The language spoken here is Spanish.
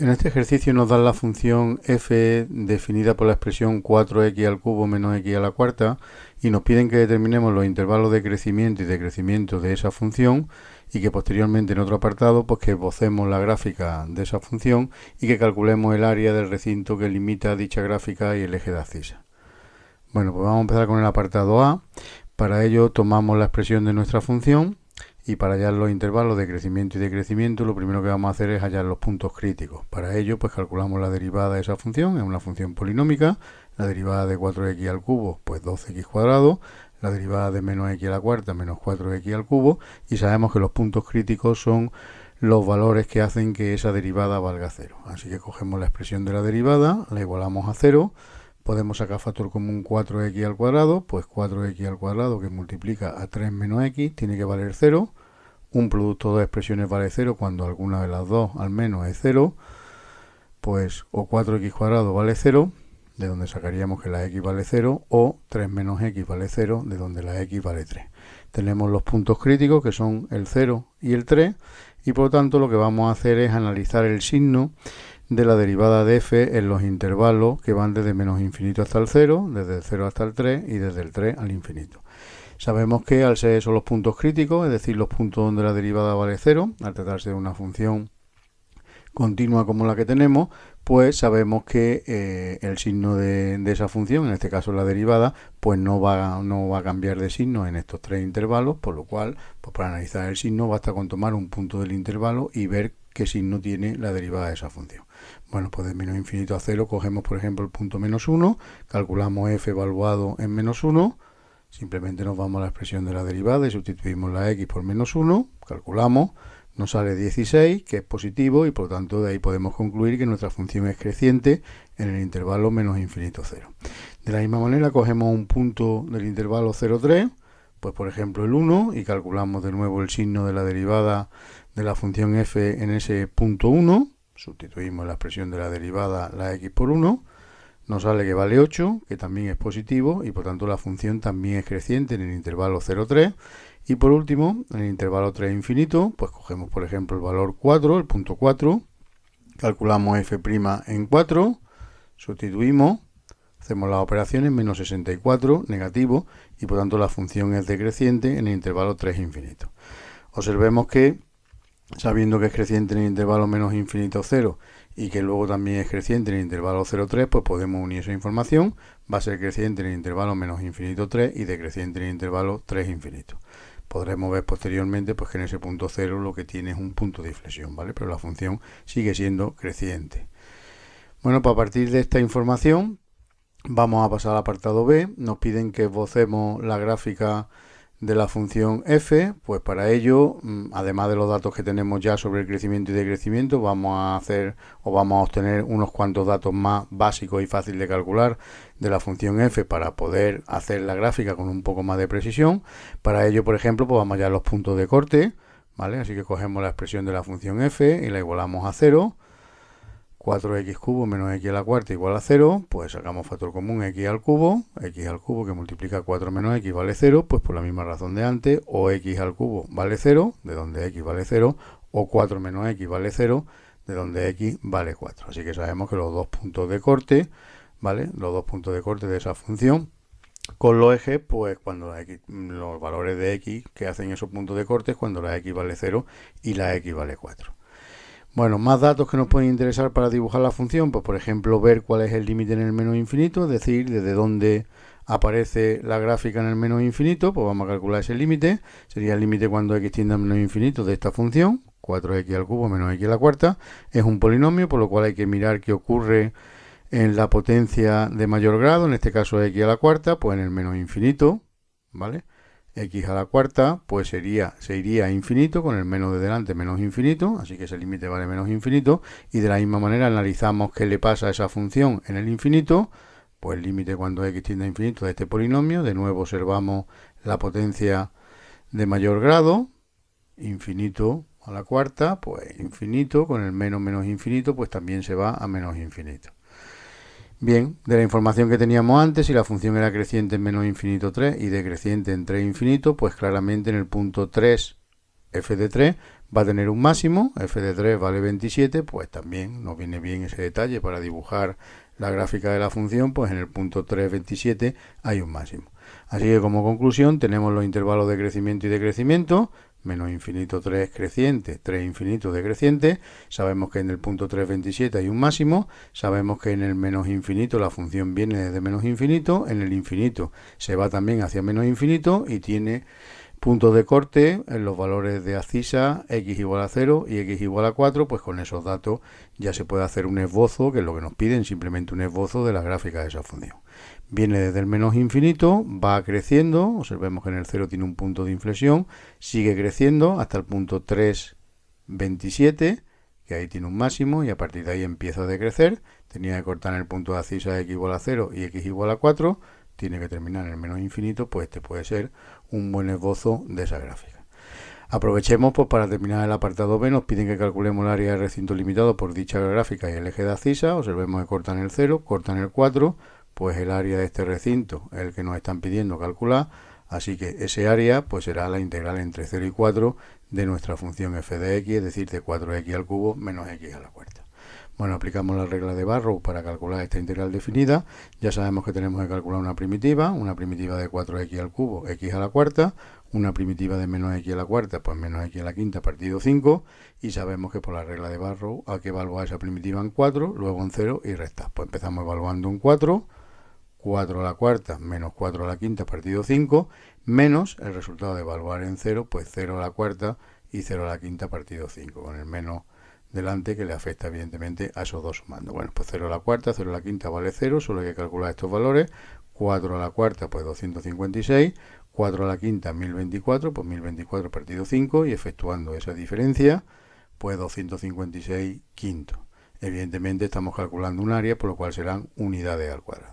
En este ejercicio nos dan la función f definida por la expresión 4x al cubo menos x a la cuarta y nos piden que determinemos los intervalos de crecimiento y decrecimiento de esa función y que posteriormente en otro apartado pues que esbocemos la gráfica de esa función y que calculemos el área del recinto que limita dicha gráfica y el eje de abscisa. Bueno, pues vamos a empezar con el apartado A. Para ello tomamos la expresión de nuestra función y para hallar los intervalos de crecimiento y decrecimiento lo primero que vamos a hacer es hallar los puntos críticos. Para ello pues calculamos la derivada de esa función, es una función polinómica, la derivada de 4x al cubo pues 12x cuadrado, la derivada de menos x a la cuarta menos 4x al cubo y sabemos que los puntos críticos son los valores que hacen que esa derivada valga 0. Así que cogemos la expresión de la derivada, la igualamos a 0. Podemos sacar factor común 4x al cuadrado, pues 4x al cuadrado que multiplica a 3 menos x tiene que valer 0. Un producto de expresiones vale 0 cuando alguna de las dos al menos es 0. Pues o 4x cuadrado vale 0, de donde sacaríamos que la x vale 0, o 3 menos x vale 0, de donde la x vale 3. Tenemos los puntos críticos que son el 0 y el 3 y por lo tanto lo que vamos a hacer es analizar el signo de la derivada de f en los intervalos que van desde menos infinito hasta el 0, desde el 0 hasta el 3 y desde el 3 al infinito. Sabemos que al ser esos los puntos críticos, es decir, los puntos donde la derivada vale 0, al tratarse de una función continua como la que tenemos, pues sabemos que el signo de esa función, en este caso la derivada, pues no va a cambiar de signo en estos tres intervalos, por lo cual, pues para analizar el signo basta con tomar un punto del intervalo y ver qué signo tiene la derivada de esa función. Bueno, pues de menos infinito a 0 cogemos por ejemplo el punto menos 1, calculamos f evaluado en menos 1, simplemente nos vamos a la expresión de la derivada y sustituimos la x por menos 1, calculamos, nos sale 16, que es positivo y por lo tanto de ahí podemos concluir que nuestra función es creciente en el intervalo menos infinito 0. De la misma manera cogemos un punto del intervalo 0,3, pues por ejemplo el 1 y calculamos de nuevo el signo de la derivada de la función f en ese punto 1, sustituimos la expresión de la derivada la x por 1, nos sale que vale 8, que también es positivo y por tanto la función también es creciente en el intervalo 0,3. Y por último, en el intervalo 3 infinito, pues cogemos por ejemplo el valor 4, el punto 4, calculamos f' en 4, sustituimos, hacemos las operaciones, menos 64, negativo, y por tanto la función es decreciente en el intervalo 3 infinito. Observemos que, sabiendo que es creciente en el intervalo menos infinito 0 y que luego también es creciente en el intervalo 0,3, pues podemos unir esa información, va a ser creciente en el intervalo menos infinito 3 y decreciente en el intervalo 3 infinito. Podremos ver posteriormente pues que en ese punto 0 lo que tiene es un punto de inflexión, ¿vale? Pero la función sigue siendo creciente. Bueno, pues a partir de esta información vamos a pasar al apartado B. Nos piden que esbocemos la gráfica de la función f, pues para ello, además de los datos que tenemos ya sobre el crecimiento y decrecimiento, vamos a obtener unos cuantos datos más básicos y fáciles de calcular de la función f para poder hacer la gráfica con un poco más de precisión. Para ello, por ejemplo, pues vamos a hallar los puntos de corte, ¿vale? Así que cogemos la expresión de la función f y la igualamos a 0. 4x cubo menos x a la cuarta igual a 0, pues sacamos factor común x al cubo que multiplica 4 menos x vale 0, pues por la misma razón de antes, o x al cubo vale 0, de donde x vale 0, o 4 menos x vale 0, de donde x vale 4. Así que sabemos que los dos puntos de corte, ¿vale? Los dos puntos de corte de esa función con los ejes, pues cuando los valores de x que hacen esos puntos de corte es cuando la x vale 0 y la x vale 4. Bueno, más datos que nos pueden interesar para dibujar la función, pues por ejemplo ver cuál es el límite en el menos infinito, es decir, desde dónde aparece la gráfica en el menos infinito, pues vamos a calcular ese límite, sería el límite cuando x tiende a menos infinito de esta función, 4x al cubo menos x a la cuarta, es un polinomio, por lo cual hay que mirar qué ocurre en la potencia de mayor grado, en este caso x a la cuarta, pues en el menos infinito, ¿vale? X a la cuarta pues se iría a infinito con el menos de delante menos infinito, así que ese límite vale menos infinito y de la misma manera analizamos qué le pasa a esa función en el infinito, pues el límite cuando x tiende a infinito de este polinomio, de nuevo observamos la potencia de mayor grado, infinito a la cuarta, pues infinito con el menos menos infinito pues también se va a menos infinito. Bien, de la información que teníamos antes, si la función era creciente en menos infinito 3 y decreciente en 3 infinito, pues claramente en el punto 3 f de 3 va a tener un máximo, f de 3 vale 27, pues también nos viene bien ese detalle para dibujar la gráfica de la función, pues en el punto 3,27 hay un máximo. Así que como conclusión tenemos los intervalos de crecimiento y decrecimiento, menos infinito 3 creciente, 3 infinito decreciente. Sabemos que en el punto 3,27 hay un máximo, sabemos que en el menos infinito la función viene desde menos infinito, en el infinito se va también hacia menos infinito y tiene puntos de corte en los valores de abscisa, x igual a 0 y x igual a 4, pues con esos datos ya se puede hacer un esbozo, que es lo que nos piden, simplemente un esbozo de la gráfica de esa función. Viene desde el menos infinito, va creciendo, observemos que en el 0 tiene un punto de inflexión, sigue creciendo hasta el punto 3,27, que ahí tiene un máximo y a partir de ahí empieza a decrecer, tenía que cortar en el punto de abscisa x igual a 0 y x igual a 4, tiene que terminar en el menos infinito, pues este puede ser un buen esbozo de esa gráfica. Aprovechemos pues para terminar el apartado B, nos piden que calculemos el área de recinto limitado por dicha gráfica y el eje de abscisa, observemos que cortan el 0, cortan el 4, pues el área de este recinto es el que nos están pidiendo calcular, así que ese área pues será la integral entre 0 y 4 de nuestra función f de x, es decir, de 4x al cubo menos x a la cuarta. Bueno, aplicamos la regla de Barrow para calcular esta integral definida. Ya sabemos que tenemos que calcular una primitiva de 4x al cubo, x a la cuarta, una primitiva de menos x a la cuarta, pues menos x a la quinta partido 5, y sabemos que por la regla de Barrow hay que evaluar esa primitiva en 4, luego en 0 y restar. Pues empezamos evaluando en 4, 4 a la cuarta menos 4 a la quinta partido 5, menos el resultado de evaluar en 0, pues 0 a la cuarta y 0 a la quinta partido 5, con el menos delante que le afecta evidentemente a esos dos sumando. Bueno, pues 0 a la cuarta, 0 a la quinta vale 0, solo hay que calcular estos valores. 4 a la cuarta pues 256, 4 a la quinta 1024, pues 1024 partido 5 y efectuando esa diferencia pues 256 quinto. Evidentemente estamos calculando un área, por lo cual serán unidades al cuadrado.